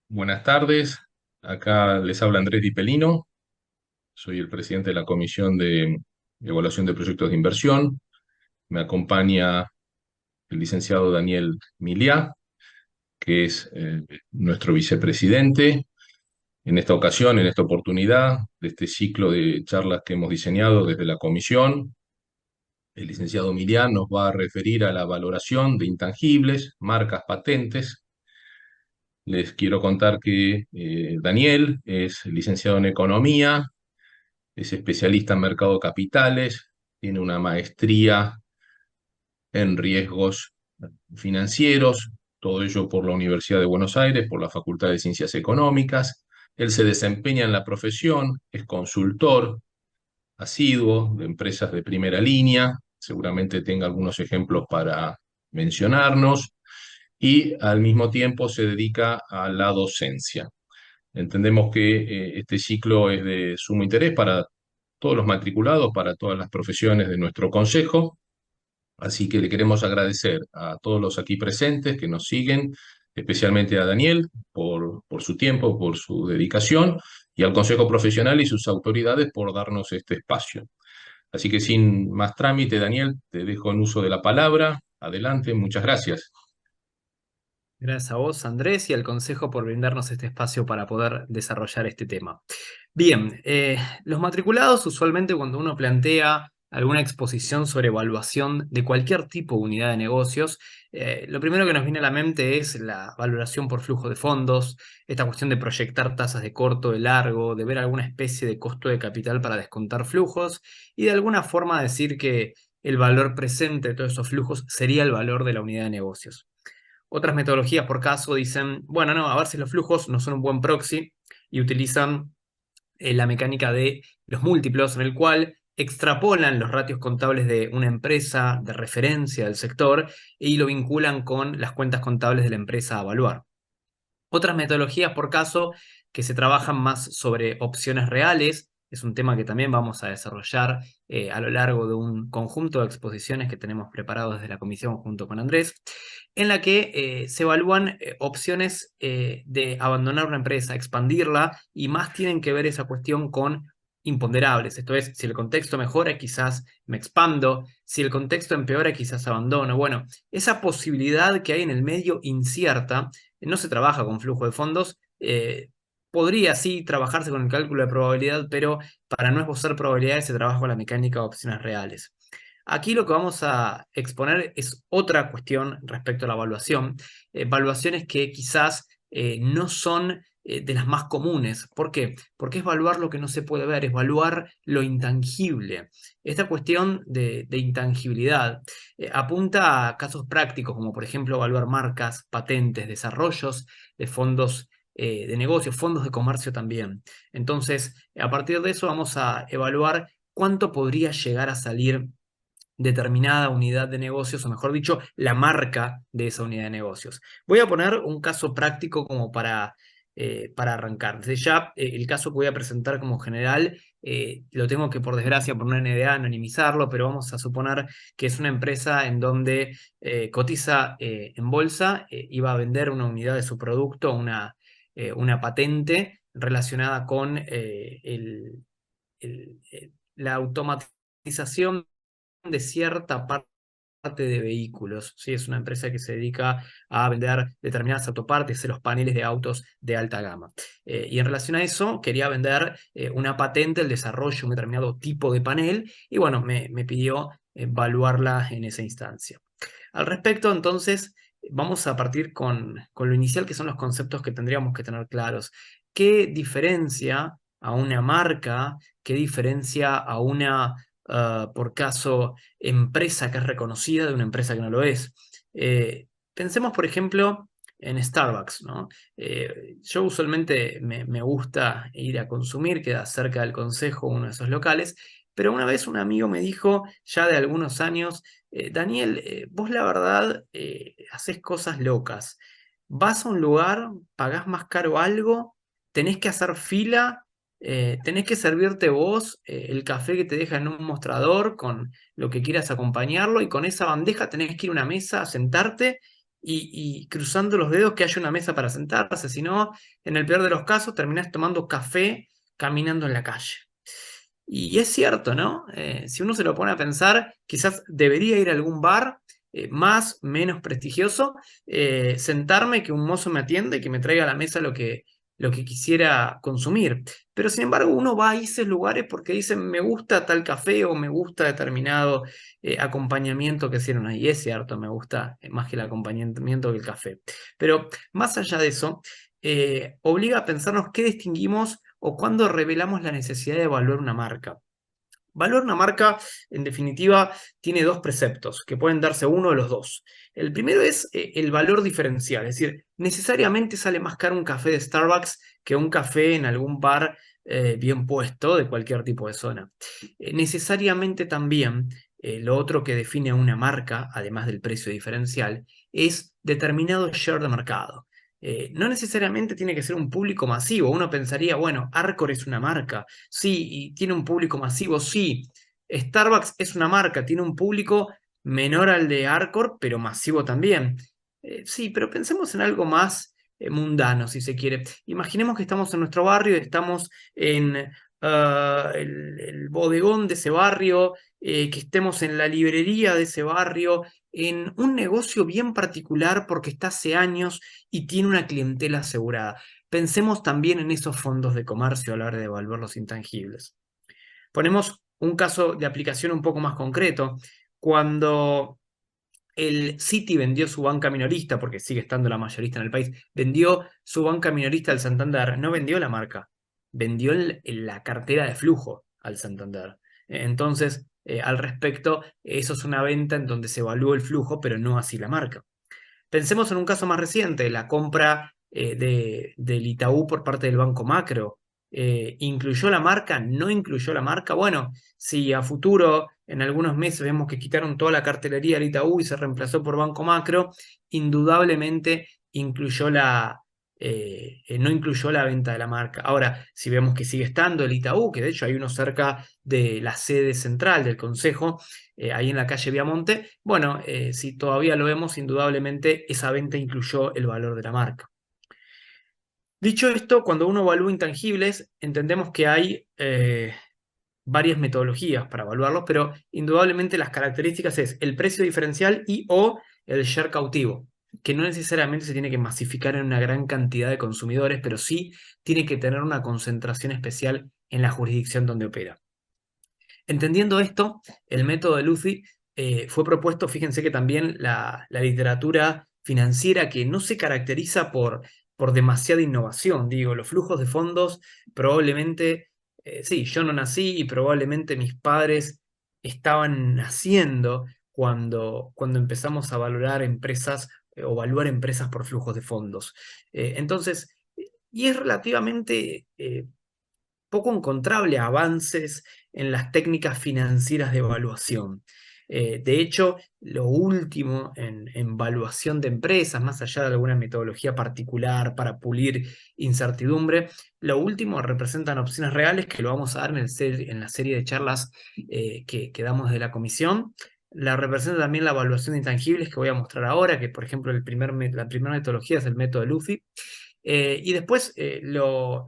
Buenas tardes, acá les habla Andrés Di Pelino, soy el presidente de la Comisión de Evaluación de Proyectos de Inversión. Me acompaña el licenciado Daniel Miliá, que es nuestro vicepresidente. En esta ocasión, en esta oportunidad, de este ciclo de charlas que hemos diseñado desde la Comisión, el licenciado Miliá nos va a referir a la valoración de intangibles, marcas, patentes. Les quiero contar que Daniel es licenciado en Economía, es especialista en mercado de capitales, tiene una maestría en riesgos financieros, todo ello por la Universidad de Buenos Aires, por la Facultad de Ciencias Económicas. Él se desempeña en la profesión, es consultor asiduo de empresas de primera línea, seguramente tenga algunos ejemplos para mencionarnos, y al mismo tiempo se dedica a la docencia. Entendemos que este ciclo es de sumo interés para todos los matriculados, para todas las profesiones de nuestro consejo, así que le queremos agradecer a todos los aquí presentes que nos siguen, especialmente a Daniel por su tiempo, por su dedicación, y al Consejo Profesional y sus autoridades por darnos este espacio. Así que sin más trámite, Daniel, te dejo en uso de la palabra. Adelante, muchas gracias. Gracias a vos, Andrés, y al Consejo por brindarnos este espacio para poder desarrollar este tema. Bien, los matriculados usualmente cuando uno plantea alguna exposición sobre evaluación de cualquier tipo de unidad de negocios, lo primero que nos viene a la mente es la valoración por flujo de fondos, esta cuestión de proyectar tasas de corto, de largo, de ver alguna especie de costo de capital para descontar flujos y de alguna forma decir que el valor presente de todos esos flujos sería el valor de la unidad de negocios. Otras metodologías por caso dicen, bueno, no, a ver si los flujos no son un buen proxy y utilizan la mecánica de los múltiplos en el cual extrapolan los ratios contables de una empresa de referencia del sector y lo vinculan con las cuentas contables de la empresa a evaluar. Otras metodologías por caso que se trabajan más sobre opciones reales, es un tema que también vamos a desarrollar a lo largo de un conjunto de exposiciones que tenemos preparados desde la comisión junto con Andrés, en la que se evalúan opciones de abandonar una empresa, expandirla, y más tienen que ver esa cuestión con imponderables. Esto es, si el contexto mejora, quizás me expando, si el contexto empeora, quizás abandono. Bueno, esa posibilidad que hay en el medio incierta no se trabaja con flujo de fondos. Podría sí trabajarse con el cálculo de probabilidad, pero para no esbozar probabilidades se trabaja con la mecánica de opciones reales. Aquí lo que vamos a exponer es otra cuestión respecto a la evaluación. Evaluaciones que quizás no son de las más comunes. ¿Por qué? Porque es evaluar lo que no se puede ver, es evaluar lo intangible. Esta cuestión de intangibilidad apunta a casos prácticos, como por ejemplo evaluar marcas, patentes, desarrollos de fondos de negocio, fondos de comercio también. Entonces, a partir de eso vamos a evaluar cuánto podría llegar a salir determinada unidad de negocios, o mejor dicho, la marca de esa unidad de negocios. Voy a poner un caso práctico como para arrancar. Desde ya, el caso que voy a presentar como general, lo tengo que, por desgracia, por una NDA, anonimizarlo, pero vamos a suponer que es una empresa en donde cotiza en bolsa, iba a vender una unidad de su producto, una patente relacionada con la automatización de cierta parte de vehículos. ¿Sí? Es una empresa que se dedica a vender determinadas autopartes de los paneles de autos de alta gama. Y en relación a eso, quería vender una patente, el desarrollo de un determinado tipo de panel, y bueno, me pidió evaluarla en esa instancia. Al respecto, entonces, vamos a partir con lo inicial, que son los conceptos que tendríamos que tener claros. ¿Qué diferencia a una marca? ¿Qué diferencia a una, por caso, empresa que es reconocida de una empresa que no lo es? Pensemos, por ejemplo, en Starbucks, ¿no? Yo usualmente me gusta ir a consumir, queda cerca del Consejo, uno de esos locales, pero una vez un amigo me dijo, ya de algunos años, Daniel, vos la verdad haces cosas locas. Vas a un lugar, pagás más caro algo, tenés que hacer fila, tenés que servirte vos el café que te deja en un mostrador con lo que quieras acompañarlo, y con esa bandeja tenés que ir a una mesa a sentarte y cruzando los dedos que haya una mesa para sentarse, si no, en el peor de los casos, terminás tomando café caminando en la calle. Y es cierto, ¿no? Si uno se lo pone a pensar, quizás debería ir a algún bar más, menos prestigioso, sentarme, que un mozo me atienda y que me traiga a la mesa lo que quisiera consumir. Pero sin embargo, uno va a esos lugares porque dice, me gusta tal café o me gusta determinado acompañamiento que hicieron ahí. Y es cierto, me gusta más que el acompañamiento que el café. Pero más allá de eso, obliga a pensarnos qué distinguimos o cuándo revelamos la necesidad de evaluar una marca. Evaluar una marca, en definitiva, tiene dos preceptos, que pueden darse uno de los dos. El primero es el valor diferencial, es decir, necesariamente sale más caro un café de Starbucks que un café en algún bar bien puesto de cualquier tipo de zona. Necesariamente también lo otro que define a una marca, además del precio diferencial, es determinado share de mercado. No necesariamente tiene que ser un público masivo. Uno pensaría, bueno, Arcor es una marca, sí, y tiene un público masivo, sí. Starbucks es una marca, tiene un público menor al de Arcor, pero masivo también. Sí, pero pensemos en algo más mundano, si se quiere. Imaginemos que estamos en nuestro barrio y estamos en el bodegón de ese barrio, que estemos en la librería de ese barrio, en un negocio bien particular porque está hace años y tiene una clientela asegurada. Pensemos también en esos fondos de comercio a la hora de evaluar los intangibles. Ponemos un caso de aplicación un poco más concreto. Cuando el Citi vendió su banca minorista, porque sigue estando la mayorista en el país, vendió su banca minorista al Santander, no vendió la marca, vendió la cartera de flujo al Santander. Entonces, al respecto, eso es una venta en donde se evaluó el flujo, pero no así la marca. Pensemos en un caso más reciente, la compra del Itaú por parte del Banco Macro. ¿Incluyó la marca? ¿No incluyó la marca? Bueno, si a futuro, en algunos meses, vemos que quitaron toda la cartelería del Itaú y se reemplazó por Banco Macro, indudablemente no incluyó la venta de la marca. Ahora, si vemos que sigue estando el Itaú, que de hecho hay uno cerca de la sede central del Consejo, ahí en la calle Viamonte, bueno, si todavía lo vemos, indudablemente esa venta incluyó el valor de la marca. Dicho esto, cuando uno evalúa intangibles, entendemos que hay varias metodologías para evaluarlos, pero indudablemente las características es el precio diferencial y o el share cautivo, que no necesariamente se tiene que masificar en una gran cantidad de consumidores, pero sí tiene que tener una concentración especial en la jurisdicción donde opera. Entendiendo esto, el método de Lucy fue propuesto, fíjense que también la literatura financiera que no se caracteriza por demasiada innovación, digo, los flujos de fondos probablemente, sí, yo no nací y probablemente mis padres estaban naciendo cuando empezamos a valorar empresas o evaluar empresas por flujos de fondos. Entonces, y es relativamente poco encontrable avances en las técnicas financieras de evaluación. De hecho, lo último en evaluación de empresas, más allá de alguna metodología particular para pulir incertidumbre, lo último representan opciones reales que lo vamos a dar en la serie de charlas que damos de la comisión. La representa también la evaluación de intangibles que voy a mostrar ahora, que por ejemplo la primera metodología es el método de Luffy. Y después lo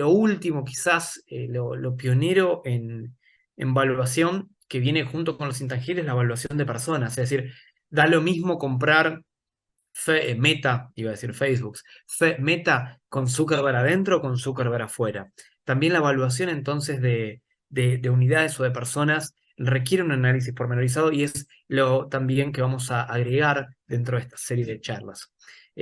último, quizás lo pionero en evaluación que viene junto con los intangibles, la evaluación de personas. Es decir, da lo mismo comprar Meta, iba a decir Facebook, Meta con Zuckerberg adentro o con Zuckerberg afuera. También la evaluación entonces de unidades o de personas requiere un análisis pormenorizado y es lo también que vamos a agregar dentro de esta serie de charlas.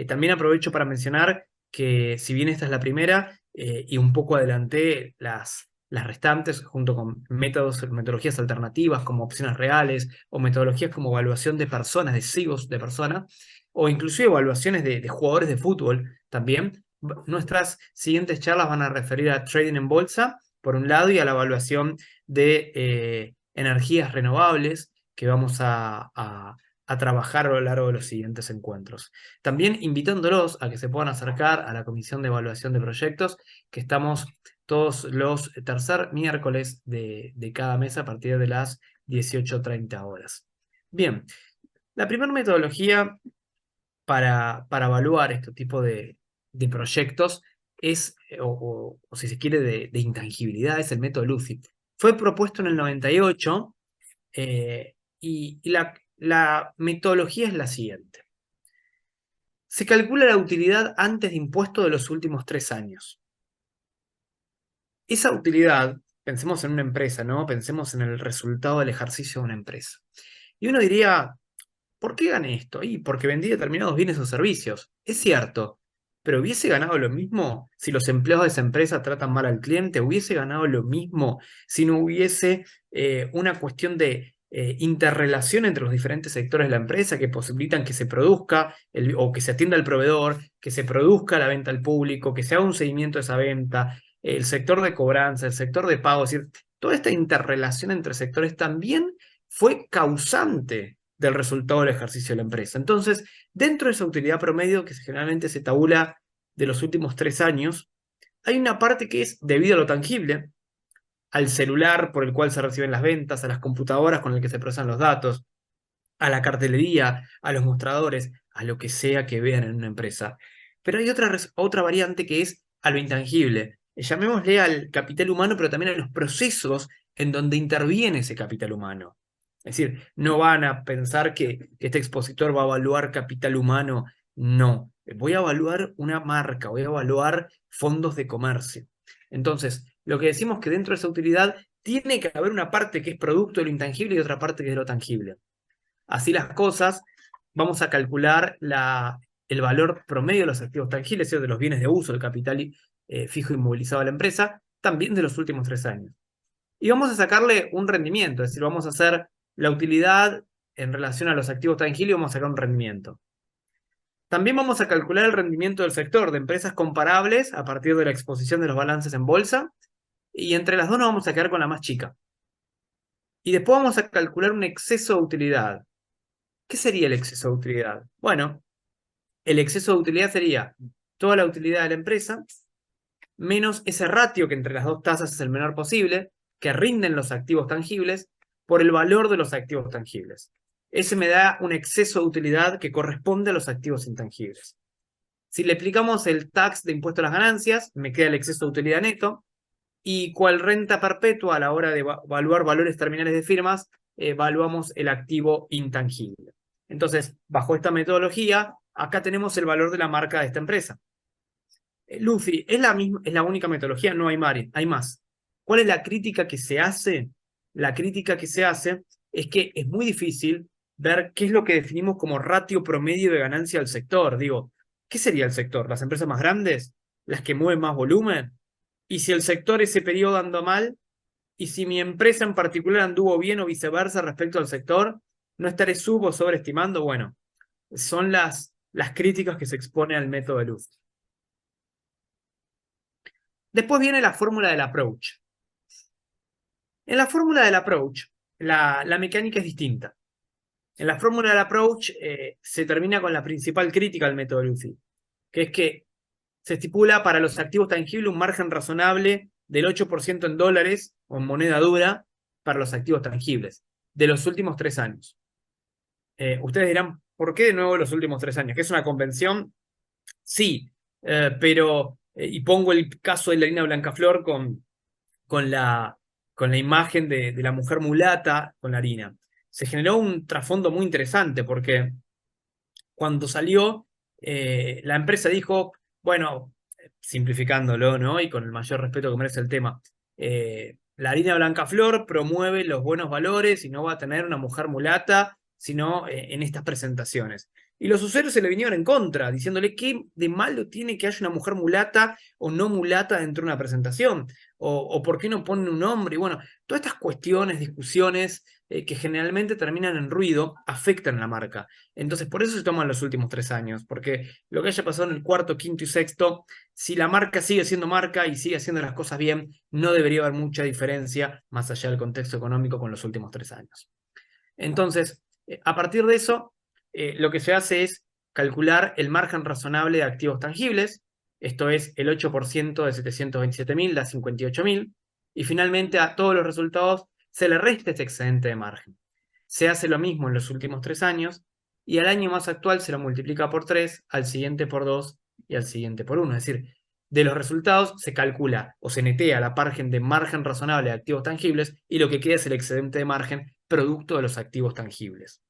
También aprovecho para mencionar que si bien esta es la primera y un poco adelanté las restantes junto con metodologías alternativas como opciones reales o metodologías como evaluación de personas, de CIGOs de personas, o inclusive evaluaciones de jugadores de fútbol también. Nuestras siguientes charlas van a referir a trading en bolsa, por un lado, y a la evaluación de energías renovables que vamos a trabajar a lo largo de los siguientes encuentros. También invitándolos a que se puedan acercar a la Comisión de Evaluación de Proyectos, que estamos todos los tercer miércoles de cada mes a partir de las 18:30 horas. Bien, la primera metodología para evaluar este tipo de proyectos es, o si se quiere, de intangibilidad, es el método Lucy. Fue propuesto en el 98 y la metodología es la siguiente. Se calcula la utilidad antes de impuesto de los últimos 3 años. Esa utilidad, pensemos en una empresa, ¿no? Pensemos en el resultado del ejercicio de una empresa. Y uno diría, ¿por qué gané esto? Y porque vendí determinados bienes o servicios. Es cierto, pero ¿hubiese ganado lo mismo si los empleados de esa empresa tratan mal al cliente? ¿Hubiese ganado lo mismo si no hubiese una cuestión de interrelación entre los diferentes sectores de la empresa que posibilitan que se produzca o que se atienda al proveedor, que se produzca la venta al público, que se haga un seguimiento de esa venta, el sector de cobranza, el sector de pago? Es decir, toda esta interrelación entre sectores también fue causante del resultado del ejercicio de la empresa. Entonces, dentro de esa utilidad promedio, que generalmente se tabula de los últimos 3 años, hay una parte que es debido a lo tangible, al celular por el cual se reciben las ventas, a las computadoras con el que se procesan los datos, a la cartelería, a los mostradores, a lo que sea que vean en una empresa. Pero hay otra variante que es a lo intangible. Llamémosle al capital humano, pero también a los procesos en donde interviene ese capital humano. Es decir, no van a pensar que este expositor va a evaluar capital humano. No, voy a evaluar una marca, voy a evaluar fondos de comercio. Entonces, lo que decimos que dentro de esa utilidad tiene que haber una parte que es producto de lo intangible y otra parte que es de lo tangible. Así las cosas, vamos a calcular el valor promedio de los activos tangibles, es decir, de los bienes de uso, el capital fijo inmovilizado de la empresa, también de los últimos 3 años. Y vamos a sacarle un rendimiento, es decir, vamos a hacer la utilidad en relación a los activos tangibles y vamos a sacar un rendimiento. También vamos a calcular el rendimiento del sector de empresas comparables a partir de la exposición de los balances en bolsa, y entre las dos nos vamos a quedar con la más chica. Y después vamos a calcular un exceso de utilidad. ¿Qué sería el exceso de utilidad? Bueno, el exceso de utilidad sería toda la utilidad de la empresa menos ese ratio que entre las dos tasas es el menor posible, que rinden los activos tangibles, por el valor de los activos tangibles. Ese me da un exceso de utilidad que corresponde a los activos intangibles. Si le aplicamos el tax de impuesto a las ganancias, me queda el exceso de utilidad neto, y cual renta perpetua a la hora de evaluar valores terminales de firmas, evaluamos el activo intangible. Entonces, bajo esta metodología, acá tenemos el valor de la marca de esta empresa. Luffy, es la única metodología, no hay más. ¿Cuál es la crítica que se hace? La crítica que se hace es que es muy difícil ver qué es lo que definimos como ratio promedio de ganancia del sector. Digo, ¿qué sería el sector? ¿Las empresas más grandes? ¿Las que mueven más volumen? Y si el sector ese periodo andó mal, y si mi empresa en particular anduvo bien o viceversa respecto al sector, ¿no estaré sub o sobreestimando? Bueno, son las críticas que se expone al método de Luffy. Después viene la fórmula del approach. En la fórmula del approach, la mecánica es distinta. En la fórmula del approach se termina con la principal crítica al método de Luffy, que es que se estipula para los activos tangibles un margen razonable del 8% en dólares o en moneda dura para los activos tangibles de los últimos 3 años. Ustedes dirán, ¿por qué de nuevo los últimos 3 años? ¿Que es una convención? Sí, pero, y pongo el caso de la Harina Blancaflor con la imagen de la mujer mulata con la harina. Se generó un trasfondo muy interesante porque cuando salió, la empresa dijo, bueno, simplificándolo, ¿no? Y con el mayor respeto que merece el tema, la harina Blancaflor promueve los buenos valores y no va a tener una mujer mulata, sino en estas presentaciones. Y los usuarios se le vinieron en contra, diciéndole qué de malo tiene que haya una mujer mulata o no mulata dentro de una presentación, o por qué no ponen un nombre. Y bueno, todas estas cuestiones, discusiones que generalmente terminan en ruido, afectan a la marca. Entonces, por eso se toman los últimos 3 años, porque lo que haya pasado en el cuarto, quinto y sexto, si la marca sigue siendo marca y sigue haciendo las cosas bien, no debería haber mucha diferencia más allá del contexto económico con los últimos 3 años. Entonces, a partir de eso, lo que se hace es calcular el margen razonable de activos tangibles, esto es el 8% de 727.000 da 58.000, y finalmente a todos los resultados se le resta este excedente de margen. Se hace lo mismo en los últimos 3 años, y al año más actual se lo multiplica por 3, al siguiente por 2 y al siguiente por 1. Es decir, de los resultados se calcula o se netea la margen de margen razonable de activos tangibles y lo que queda es el excedente de margen producto de los activos tangibles.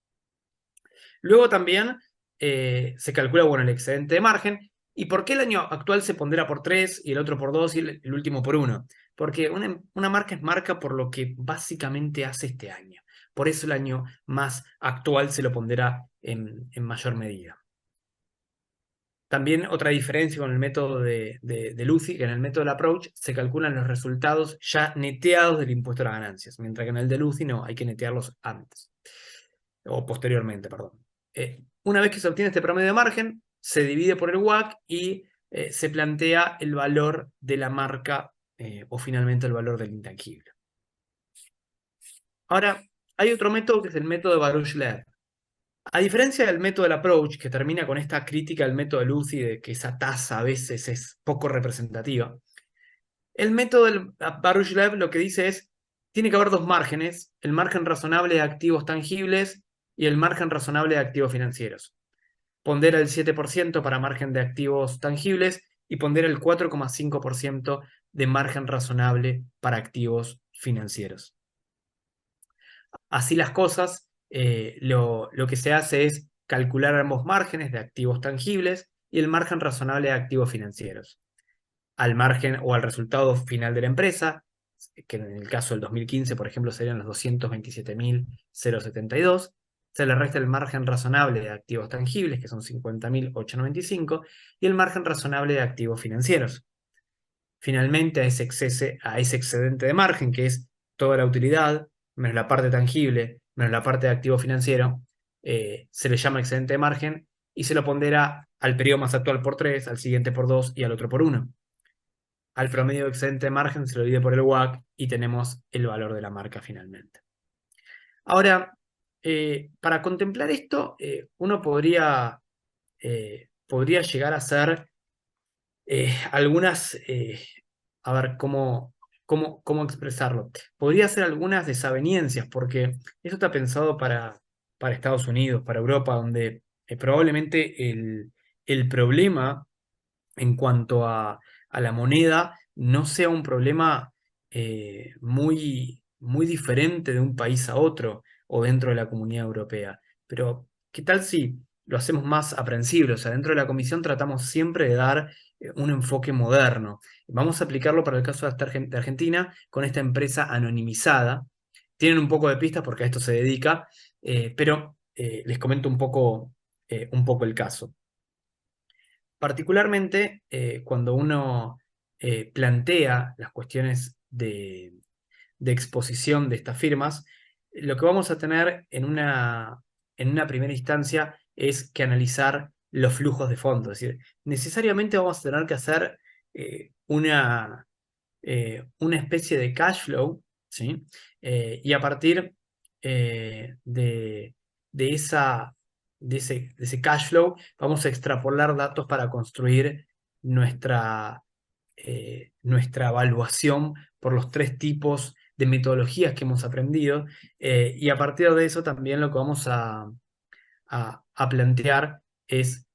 Luego también se calcula, bueno, el excedente de margen. ¿Y por qué el año actual se pondera por 3 y el otro por 2 y el último por 1? Porque una marca es marca por lo que básicamente hace este año. Por eso el año más actual se lo pondera en mayor medida. También otra diferencia con el método de Lucy, que en el método del approach se calculan los resultados ya neteados del impuesto a las ganancias, mientras que en el de Lucy no, hay que netearlos antes, o posteriormente, perdón. Una vez que se obtiene este promedio de margen, se divide por el WACC y se plantea el valor de la marca o finalmente el valor del intangible. Ahora, hay otro método que es el método de Baruch-Lev. A diferencia del método del approach, que termina con esta crítica al método de Lucy de que esa tasa a veces es poco representativa, el método del Baruch-Lev lo que dice es, tiene que haber dos márgenes, el margen razonable de activos tangibles y el margen razonable de activos financieros. Pondera el 7% para margen de activos tangibles y pondera el 4,5% de margen razonable para activos financieros. Así las cosas, lo que se hace es calcular ambos márgenes de activos tangibles y el margen razonable de activos financieros. Al margen o al resultado final de la empresa, que en el caso del 2015, por ejemplo, serían los 227.072, se le resta el margen razonable de activos tangibles, que son 50.895, y el margen razonable de activos financieros. Finalmente, a ese excedente de margen, que es toda la utilidad, menos la parte tangible, menos la parte de activo financiero, se le llama excedente de margen y se lo pondera al periodo más actual por 3, al siguiente por 2 y al otro por 1. Al promedio de excedente de margen se lo divide por el WACC y tenemos el valor de la marca finalmente. Ahora, para contemplar esto, uno podría llegar a hacer algunas, a ver cómo expresarlo. Podría hacer algunas desavenencias, porque esto está pensado para Estados Unidos, para Europa, donde probablemente el problema en cuanto a la moneda no sea un problema muy diferente de un país a otro o dentro de la Comunidad Europea. Pero, ¿qué tal si lo hacemos más aprensible? O sea, dentro de la Comisión tratamos siempre de dar un enfoque moderno. Vamos a aplicarlo para el caso de Argentina con esta empresa anonimizada. Tienen un poco de pistas porque a esto se dedica, pero les comento un poco el caso. Particularmente cuando uno plantea las cuestiones de exposición de estas firmas, lo que vamos a tener en una primera instancia es que analizar los flujos de fondos. Es decir, necesariamente vamos a tener que hacer una especie de cash flow, ¿sí? Y a partir de ese cash flow vamos a extrapolar datos para construir nuestra evaluación por los tres tipos de metodologías que hemos aprendido, y a partir de eso también lo que vamos a plantear es,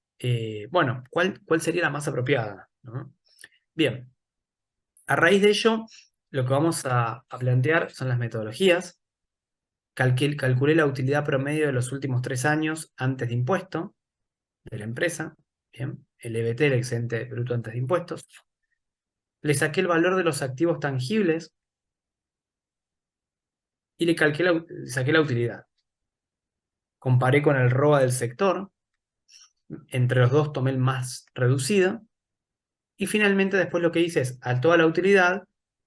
bueno, ¿cuál sería la más apropiada, ¿no? Bien, a raíz de ello, lo que vamos a plantear son las metodologías. Calculé la utilidad promedio de los últimos 3 años antes de impuesto de la empresa. Bien, el EBT, el excedente bruto antes de impuestos. Le saqué el valor de los activos tangibles y le saqué la utilidad. Comparé con el ROA del sector. Entre los dos tomé el más reducido. Y finalmente después lo que hice es, a toda la utilidad,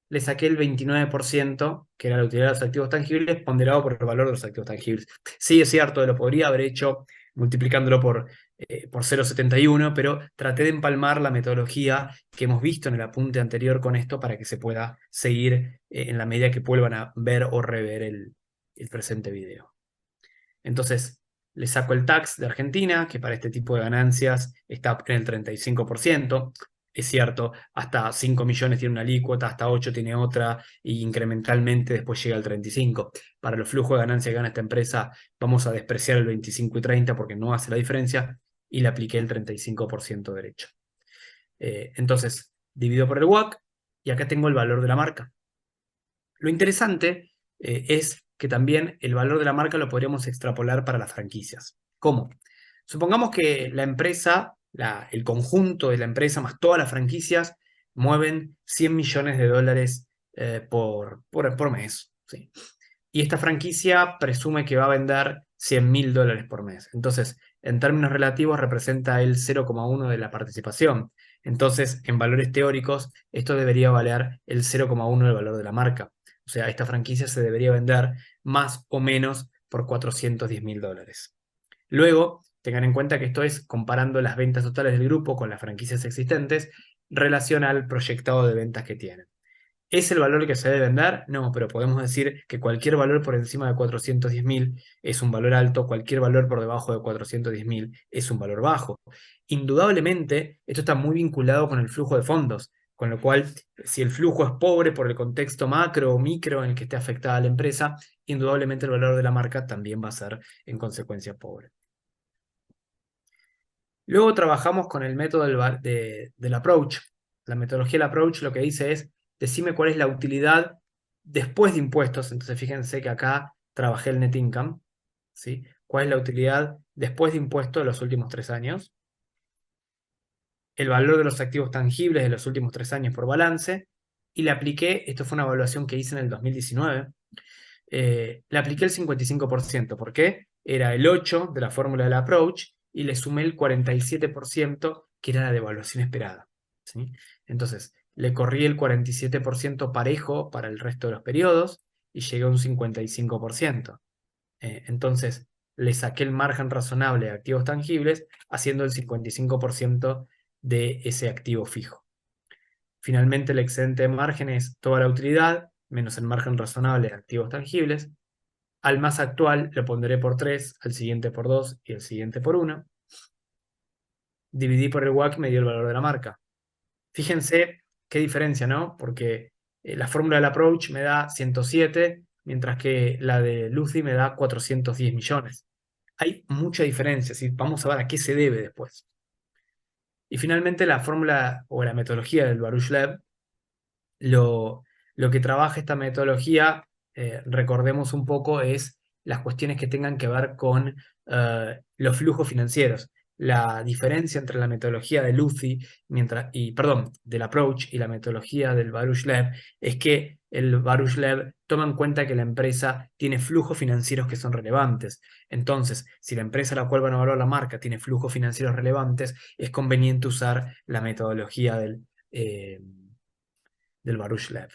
le saqué el 29%, que era la utilidad de los activos tangibles, ponderado por el valor de los activos tangibles. Sí, es cierto, lo podría haber hecho multiplicándolo por 0,71, pero traté de empalmar la metodología que hemos visto en el apunte anterior con esto para que se pueda seguir en la medida que vuelvan a ver o rever el presente video. Entonces, le saco el tax de Argentina, que para este tipo de ganancias está en el 35%. es cierto, hasta 5 millones tiene una alícuota, hasta 8 tiene otra, y incrementalmente después llega al 35. Para los flujos de ganancia que gana esta empresa, vamos a despreciar el 25 y 30 porque no hace la diferencia, y le apliqué el 35% derecho. Entonces, divido por el WACC, y acá tengo el valor de la marca. Lo interesante es que también el valor de la marca lo podríamos extrapolar para las franquicias. ¿Cómo? Supongamos que la empresa, el conjunto de la empresa más todas las franquicias mueven 100 millones de dólares por mes. ¿Sí? Y esta franquicia presume que va a vender 100.000 dólares por mes. Entonces, en términos relativos, representa el 0,1 de la participación. Entonces, en valores teóricos, esto debería valer el 0,1 del valor de la marca. O sea, esta franquicia se debería vender más o menos por 410.000 dólares. Luego, tengan en cuenta que esto es comparando las ventas totales del grupo con las franquicias existentes, relación al proyectado de ventas que tienen. ¿Es el valor que se debe vender? No, pero podemos decir que cualquier valor por encima de 410.000 es un valor alto, cualquier valor por debajo de 410.000 es un valor bajo. Indudablemente, esto está muy vinculado con el flujo de fondos, con lo cual, si el flujo es pobre por el contexto macro o micro en el que esté afectada la empresa, indudablemente el valor de la marca también va a ser en consecuencia pobre. Luego trabajamos con el método del approach. La metodología del approach lo que dice es, decime cuál es la utilidad después de impuestos. Entonces fíjense que acá trabajé el net income, ¿sí? ¿Cuál es la utilidad después de impuestos de los últimos 3 años? El valor de los activos tangibles de los últimos 3 años por balance. Y le apliqué, esto fue una evaluación que hice en el 2019, le apliqué el 55%. ¿Por qué? Era el 8 de la fórmula del approach y le sumé el 47% que era la devaluación esperada. ¿Sí? Entonces, le corrí el 47% parejo para el resto de los periodos y llegué a un 55%. Entonces, le saqué el margen razonable de activos tangibles haciendo el 55% de ese activo fijo. Finalmente, el excedente de margen es toda la utilidad menos el margen razonable de activos tangibles. Al más actual lo pondré por 3, al siguiente por 2 y al siguiente por 1. Dividí por el WACC y me dio el valor de la marca. Fíjense qué diferencia, ¿no? Porque la fórmula del approach me da 107, mientras que la de Lucy me da 410 millones. Hay mucha diferencia, ¿sí? Vamos a ver a qué se debe después. Y finalmente la fórmula o la metodología del Baruch-Lev, lo que trabaja esta metodología, recordemos un poco, es las cuestiones que tengan que ver con los flujos financieros. La diferencia entre la metodología de Lucy del approach y la metodología del Baruch-Lev es que el Baruch-Lev toma en cuenta que la empresa tiene flujos financieros que son relevantes. Entonces, si la empresa a la cual van a evaluar la marca tiene flujos financieros relevantes, es conveniente usar la metodología del Baruch-Lev.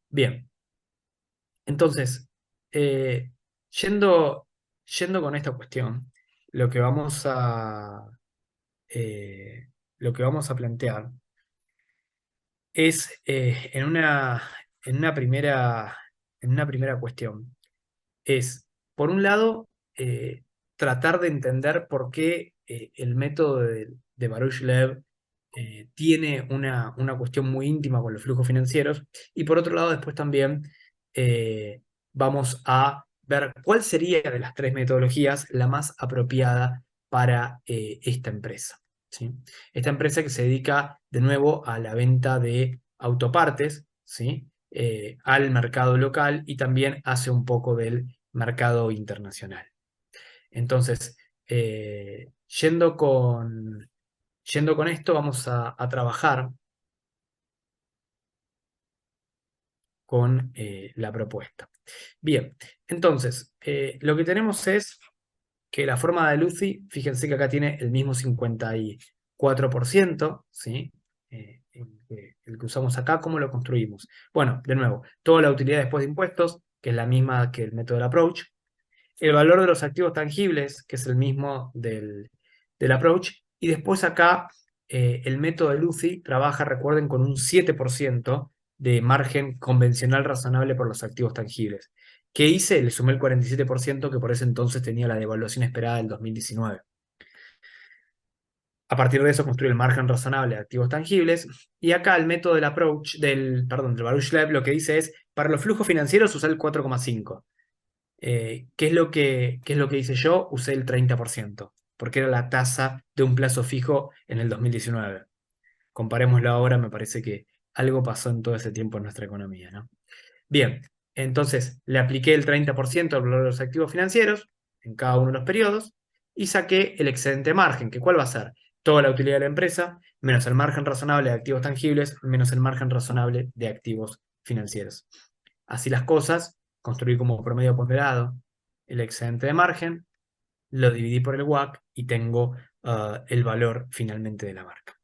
Bien, entonces, eh, yendo, yendo con esta cuestión, lo que vamos a, eh, lo que vamos a plantear es en una primera cuestión, es, por un lado, tratar de entender por qué el método de Baruch-Lev tiene una cuestión muy íntima con los flujos financieros, y por otro lado, después también vamos a ver cuál sería de las 3 metodologías la más apropiada para esta empresa. ¿Sí? Esta empresa que se dedica de nuevo a la venta de autopartes, ¿sí? Al mercado local y también hace un poco del mercado internacional. Entonces, yendo con esto, vamos a trabajar con la propuesta. Bien, entonces, lo que tenemos es que la forma de Lucy, fíjense que acá tiene el mismo 54%, ¿sí? El que usamos acá, ¿cómo lo construimos? Bueno, de nuevo, toda la utilidad después de impuestos, que es la misma que el método del approach, el valor de los activos tangibles, que es el mismo del approach, y después acá el método de Lucy trabaja, recuerden, con un 7% de margen convencional razonable por los activos tangibles. ¿Qué hice? Le sumé el 47% que por ese entonces tenía la devaluación esperada del 2019. A partir de eso construye el margen razonable de activos tangibles. Y acá el método del approach, del Baruch-Lev, lo que dice es, para los flujos financieros usar el 4,5. ¿Qué es lo que hice yo? Usé el 30%, porque era la tasa de un plazo fijo en el 2019. Comparémoslo ahora, me parece que algo pasó en todo ese tiempo en nuestra economía, ¿no? Bien, entonces le apliqué el 30% al valor de los activos financieros en cada uno de los periodos y saqué el excedente margen, que ¿cuál va a ser? Toda la utilidad de la empresa, menos el margen razonable de activos tangibles, menos el margen razonable de activos financieros. Así las cosas, construí como promedio ponderado el excedente de margen, lo dividí por el WACC y tengo el valor finalmente de la marca.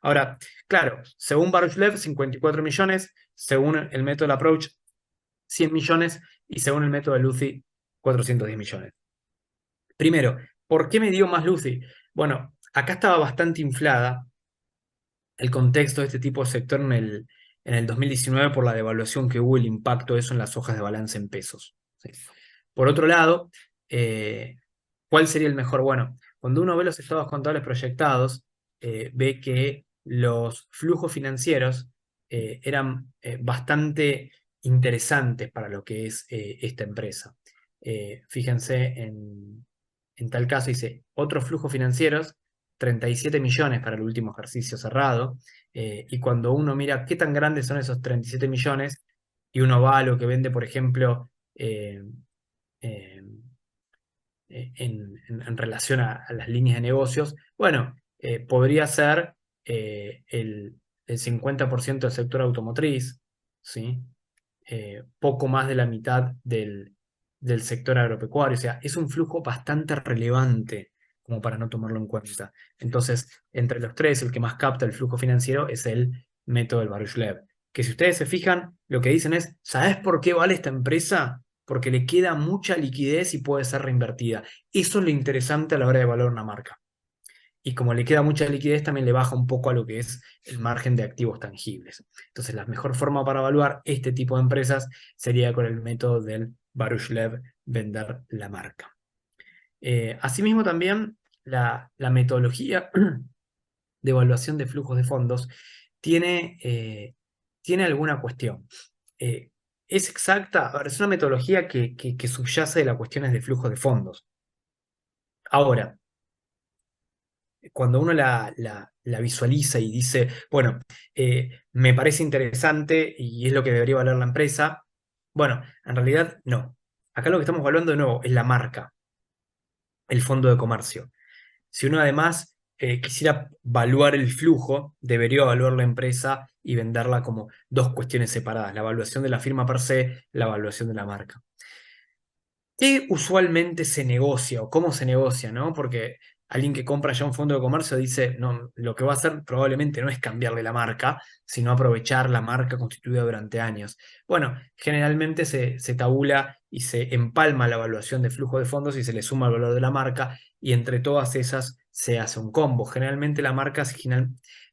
Ahora, claro, según Baruchlev, 54 millones, según el método del approach, 100 millones y según el método de Lucy, 410 millones. Primero, ¿por qué me dio más Lucy? Bueno, acá estaba bastante inflada el contexto de este tipo de sector en el 2019 por la devaluación que hubo, el impacto de eso en las hojas de balance en pesos. ¿Sí? Por otro lado, ¿cuál sería el mejor? Bueno, cuando uno ve los estados contables proyectados, ve que los flujos financieros eran bastante interesantes para lo que es esta empresa. Fíjense, en tal caso dice, otros flujos financieros, 37 millones para el último ejercicio cerrado, y cuando uno mira qué tan grandes son esos 37 millones, y uno va a lo que vende, por ejemplo, eh, eh, en relación a las líneas de negocios, bueno, podría ser el 50% del sector automotriz, ¿sí? Poco más de la mitad del sector agropecuario, o sea, es un flujo bastante relevante como para no tomarlo en cuenta. Entonces, entre los tres, el que más capta el flujo financiero es el método del Baruch-Lev, que si ustedes se fijan, lo que dicen es, ¿sabes por qué vale esta empresa? Porque le queda mucha liquidez y puede ser reinvertida. Eso es lo interesante a la hora de evaluar una marca. Y como le queda mucha liquidez, también le baja un poco a lo que es el margen de activos tangibles. Entonces, la mejor forma para evaluar este tipo de empresas sería con el método del Baruch-Lev, vender la marca. Asimismo, también la metodología de evaluación de flujos de fondos tiene alguna cuestión. Es exacta, a ver, es una metodología que subyace de las cuestiones de flujos de fondos. Ahora, cuando uno la visualiza y dice, bueno, me parece interesante y es lo que debería valer la empresa, bueno, en realidad no. Acá lo que estamos evaluando de nuevo es la marca, el fondo de comercio. Si uno además quisiera evaluar el flujo, debería evaluar la empresa y venderla como dos cuestiones separadas, la evaluación de la firma per se, la evaluación de la marca. ¿Qué usualmente se negocia o cómo se negocia, ¿no? Porque alguien que compra ya un fondo de comercio dice, no, lo que va a hacer probablemente no es cambiarle la marca, sino aprovechar la marca constituida durante años. Bueno, generalmente se tabula y se empalma la evaluación de flujo de fondos y se le suma el valor de la marca y entre todas esas se hace un combo. Generalmente la marca,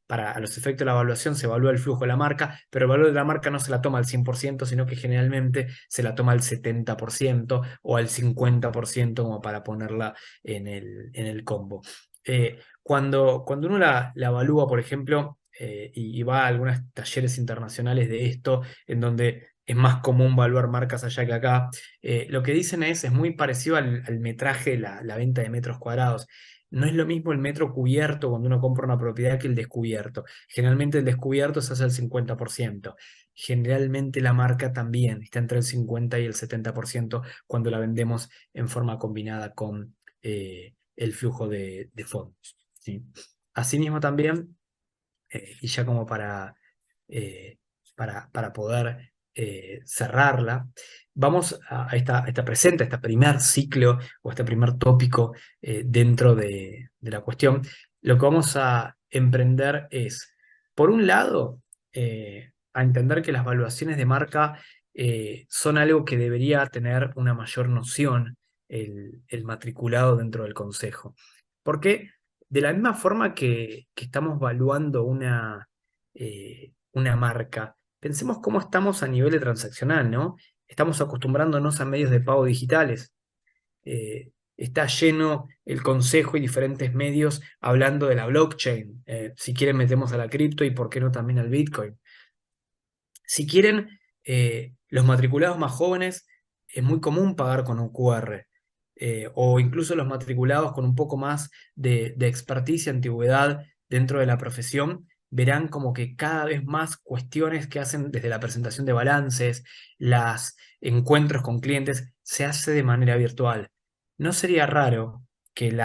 para los efectos de la evaluación se evalúa el flujo de la marca, pero el valor de la marca no se la toma al 100%, sino que generalmente se la toma al 70% o al 50% como para ponerla en el combo. Cuando uno la evalúa, por ejemplo, y va a algunos talleres internacionales de esto, en donde es más común evaluar marcas allá que acá, lo que dicen es muy parecido al metraje, la venta de metros cuadrados. No es lo mismo el metro cubierto cuando uno compra una propiedad que el descubierto. Generalmente el descubierto se hace al 50%. Generalmente la marca también está entre el 50 y el 70% cuando la vendemos en forma combinada con el flujo de fondos. ¿Sí? Asimismo también, y ya como eh, para poder cerrarla, vamos a esta presente, a este primer ciclo o a este primer tópico dentro de la cuestión. Lo que vamos a emprender es, por un lado, a entender que las evaluaciones de marca son algo que debería tener una mayor noción el matriculado dentro del consejo. Porque de la misma forma que estamos evaluando una marca, pensemos cómo estamos a nivel de transaccional, ¿no? Estamos acostumbrándonos a medios de pago digitales. está lleno el consejo y diferentes medios hablando de la blockchain. Si quieren metemos a la cripto y por qué no también al Bitcoin. Si quieren, los matriculados más jóvenes, es muy común pagar con un QR, o incluso los matriculados con un poco más de expertise y antigüedad dentro de la profesión, verán como que cada vez más cuestiones que hacen desde la presentación de balances, los encuentros con clientes, se hace de manera virtual. No sería raro que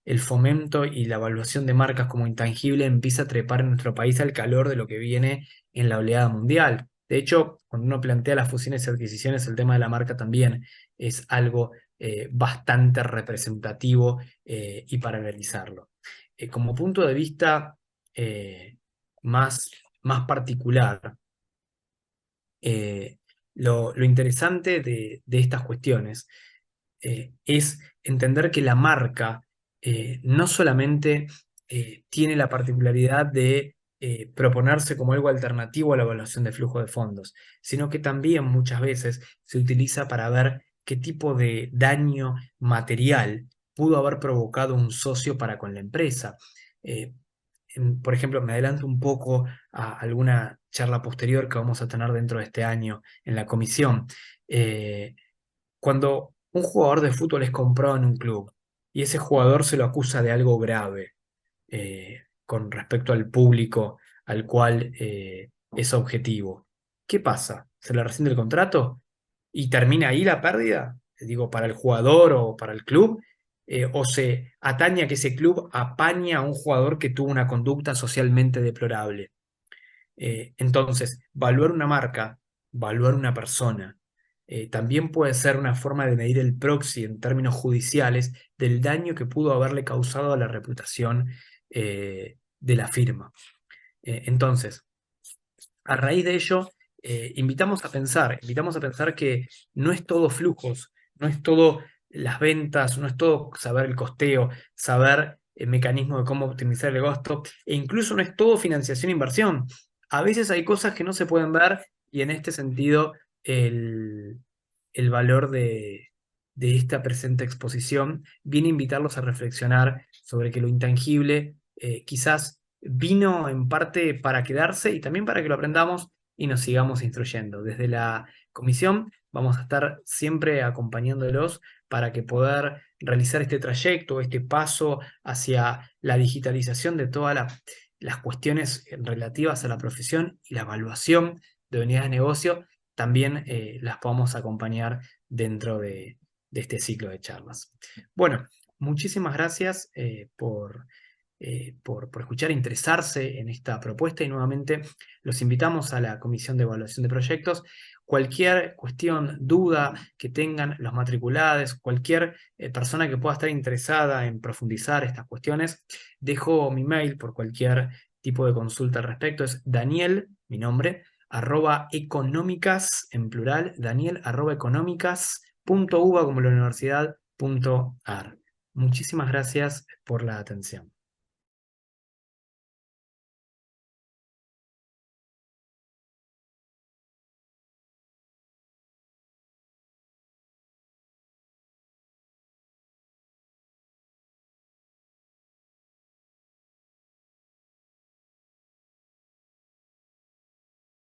el fomento y la evaluación de marcas como intangible empiece a trepar en nuestro país al calor de lo que viene en la oleada mundial. De hecho, cuando uno plantea las fusiones y adquisiciones, el tema de la marca también es algo bastante representativo, y para analizarlo. Como punto de vista eh, más, más particular, eh, lo interesante de estas cuestiones es entender que la marca no solamente tiene la particularidad de proponerse como algo alternativo a la evaluación de flujo de fondos, sino que también muchas veces se utiliza para ver qué tipo de daño material pudo haber provocado un socio para con la empresa. Eh, por ejemplo, me adelanto un poco a alguna charla posterior que vamos a tener dentro de este año en la comisión. Eh, Cuando un jugador de fútbol es comprado en un club y ese jugador se lo acusa de algo grave con respecto al público al cual es objetivo, ¿qué pasa? ¿Se le rescinde el contrato y termina ahí la pérdida? Digo, para el jugador o para el club, o se atañe a que ese club apaña a un jugador que tuvo una conducta socialmente deplorable. Entonces, valuar una marca, valuar una persona, también puede ser una forma de medir el proxy en términos judiciales del daño que pudo haberle causado a la reputación de la firma. Entonces, a raíz de ello, invitamos a pensar que no es todo flujos, no es todo las ventas, no es todo saber el costeo, saber el mecanismo de cómo optimizar el gasto, e incluso no es todo financiación e inversión. A veces hay cosas que no se pueden ver y en este sentido el, el valor de esta presente exposición viene a invitarlos a reflexionar sobre que lo intangible quizás vino en parte para quedarse y también para que lo aprendamos y nos sigamos instruyendo. Desde la comisión vamos a estar siempre acompañándolos para que poder realizar este trayecto, este paso hacia la digitalización de todas las cuestiones relativas a la profesión y la evaluación de unidades de negocio, también las podamos acompañar dentro de este ciclo de charlas. Bueno, muchísimas gracias por escuchar e interesarse en esta propuesta y nuevamente los invitamos a la Comisión de Evaluación de Proyectos. Cualquier cuestión, duda que tengan los matriculados, cualquier persona que pueda estar interesada en profundizar estas cuestiones, dejo mi mail por cualquier tipo de consulta al respecto. Es Daniel, mi nombre, @económicas, en plural, Daniel @económicas.uva como la universidad.ar. Muchísimas gracias por la atención.